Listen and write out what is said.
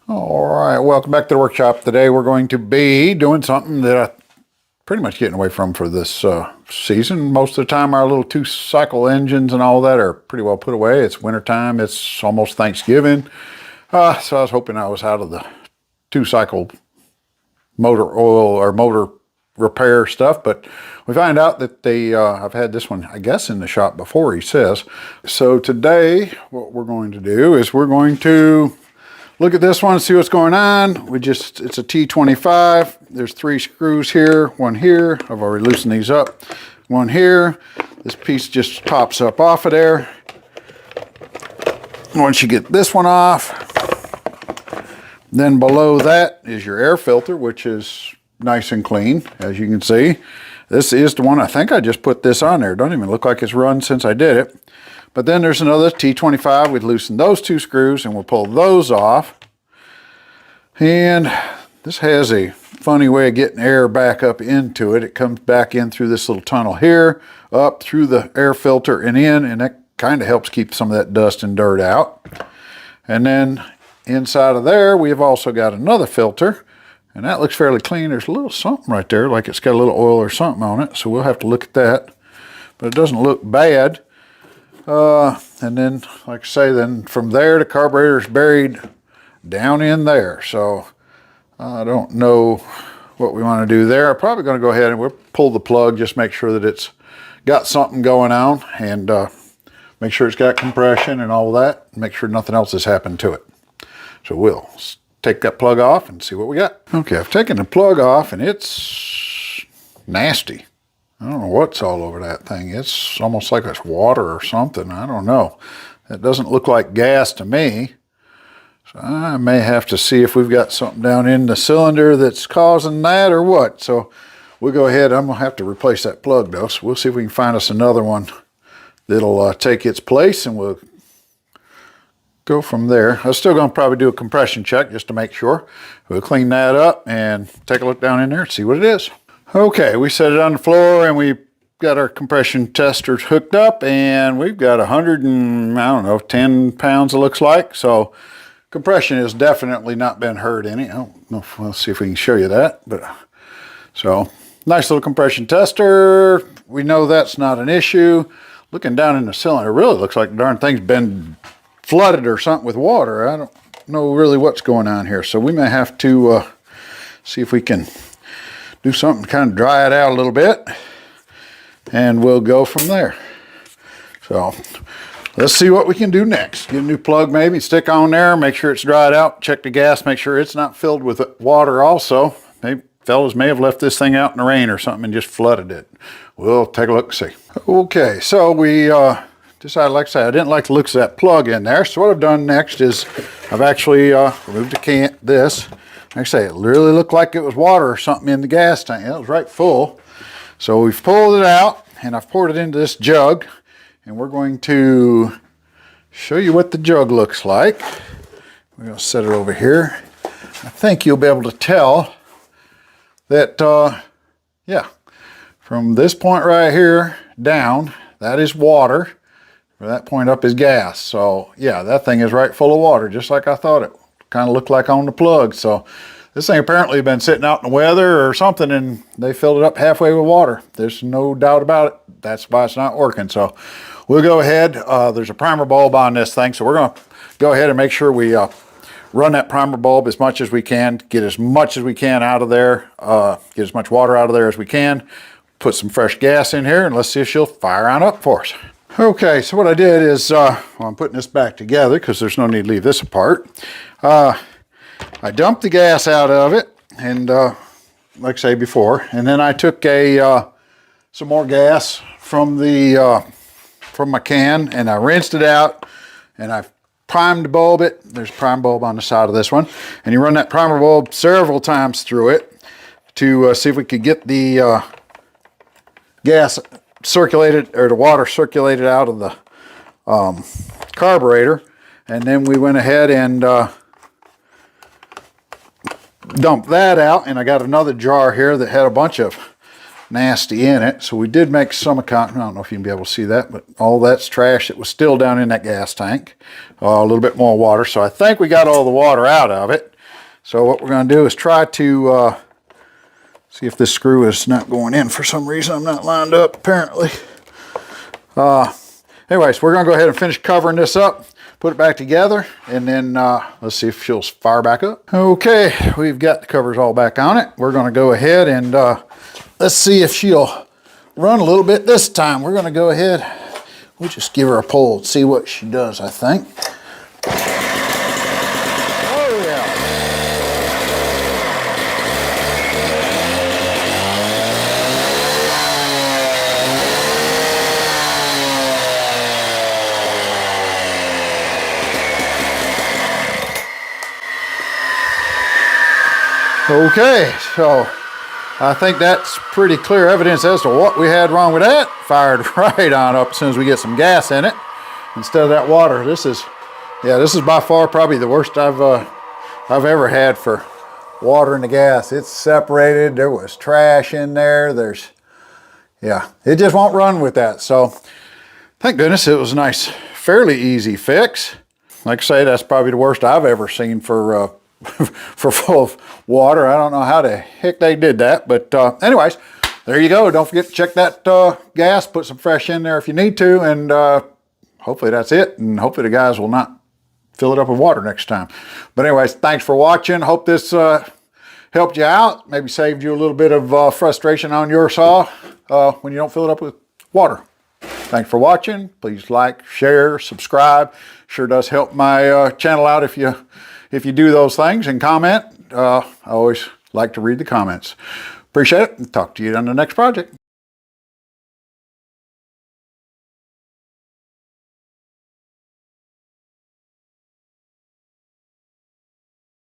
All right, welcome back to the workshop. Today we're going to be doing something that I'm pretty much getting away from for this season. Most of the time our little two-cycle engines and all that are pretty well put away. It's wintertime, it's almost Thanksgiving. So I was hoping I was out of the two-cycle motor oil or motor repair stuff, but we find out that I've had this one, I guess, in the shop before, he says. So today what we're going to do is we're going to look at this one, see what's going on. It's a T25. There's 3 screws here, one here. I've already loosened these up. One here. This piece just pops up off of there. Once you get this one off, then below that is your air filter, which is nice and clean, as you can see. This is the one, I think I just put this on there. Don't even look like it's run since I did it. But then there's another T25. We'd loosen those 2 screws and we'll pull those off. And this has a funny way of getting air back up into it. It comes back in through this little tunnel here, up through the air filter and in, and that kind of helps keep some of that dust and dirt out. And then inside of there, we have also got another filter, and that looks fairly clean. There's a little something right there, like it's got a little oil or something on it, so we'll have to look at that. But it doesn't look bad. And then, like I say, then from there, the carburetor is buried down in there. So I don't know what we want to do there. I'm probably going to go ahead and we'll pull the plug, just make sure that it's got something going on, and make sure it's got compression and all that, and make sure nothing else has happened to it. So we'll take that plug off and see what we got. Okay, I've taken the plug off and it's nasty. I don't know what's all over that thing. It's almost like it's water or something. I don't know. It doesn't look like gas to me. So I may have to see if we've got something down in the cylinder that's causing that or what. So we'll go ahead. I'm going to have to replace that plug though. So we'll see if we can find us another one that'll take its place, and we'll go from there. I'm still going to probably do a compression check just to make sure. We'll clean that up and take a look down in there and see what it is. Okay, we set it on the floor and we got our compression testers hooked up, and we've got 10 pounds it looks like. So compression has definitely not been hurt any. I don't know if, we'll see if we can show you that. But so nice little compression tester. We know that's not an issue. Looking down in the cylinder, it really looks like the darn thing's been flooded or something with water. I don't know really what's going on here. So we may have to see if we can do something to kind of dry it out a little bit, and we'll go from there. So let's see what we can do next. Get a new plug maybe, stick on there, make sure it's dried out, check the gas, make sure it's not filled with water also. Maybe fellas may have left this thing out in the rain or something and just flooded it. We'll take a look and see. Okay, so we decided, like I said, I didn't like the looks of that plug in there. So what I've done next is I've actually removed this. Like I say, it really looked like it was water or something in the gas tank. It was right full. So we've pulled it out and I've poured it into this jug, and we're going to show you what the jug looks like. We're going to set it over here. I think you'll be able to tell that, yeah, from this point right here down, that is water. From that point up is gas. So yeah, that thing is right full of water, just like I thought it kind of looked like on the plug. So this thing apparently been sitting out in the weather or something, and they filled it up halfway with water. There's no doubt about it. That's why it's not working. So we'll go ahead. There's a primer bulb on this thing, so we're going to go ahead and make sure we run that primer bulb as much as we can, get as much as we can out of there, get as much water out of there as we can, put some fresh gas in here, and let's see if she'll fire on up for us. Okay, so what I did is, I'm putting this back together because there's no need to leave this apart. I dumped the gas out of it, and like I say before, and then I took some more gas from my can, and I rinsed it out, and I primed bulb it. There's a prime bulb on the side of this one, and you run that primer bulb several times through it to see if we could get the gas circulated, or the water circulated out of the carburetor. And then we went ahead and dumped that out, and I got another jar here that had a bunch of nasty in it. So we did make some account. I don't know if you can be able to see that, but all that's trash that was still down in that gas tank. A little bit more water. So I think we got all the water out of it. So what we're going to do is try to see if this screw is not going in for some reason. I'm not lined up apparently. Anyways, we're going to go ahead and finish covering this up, put it back together, and then let's see if she'll fire back up. Okay, we've got the covers all back on it. We're going to go ahead and let's see if she'll run a little bit this time. We're going to go ahead, we'll just give her a pull and see what she does, I think. Oh yeah. Okay, so I think that's pretty clear evidence as to what we had wrong with that. Fired right on up as soon as we get some gas in it instead of that water. This is by far probably the worst I've ever had for water and the gas. It's separated. There was trash in there. It just won't run with that. So thank goodness it was a nice, fairly easy fix. Like I say, that's probably the worst I've ever seen for full of water. I don't know how the heck they did that, but anyways, there you go. Don't forget to check that gas, put some fresh in there if you need to, and hopefully that's it, and hopefully the guys will not fill it up with water next time. But anyways, thanks for watching. Hope this helped you out, maybe saved you a little bit of frustration on your saw when you don't fill it up with water. Thanks for watching. Please like, share, subscribe. Sure does help my channel out if you do those things, and comment. I always like to read the comments. Appreciate it, and talk to you on the next project.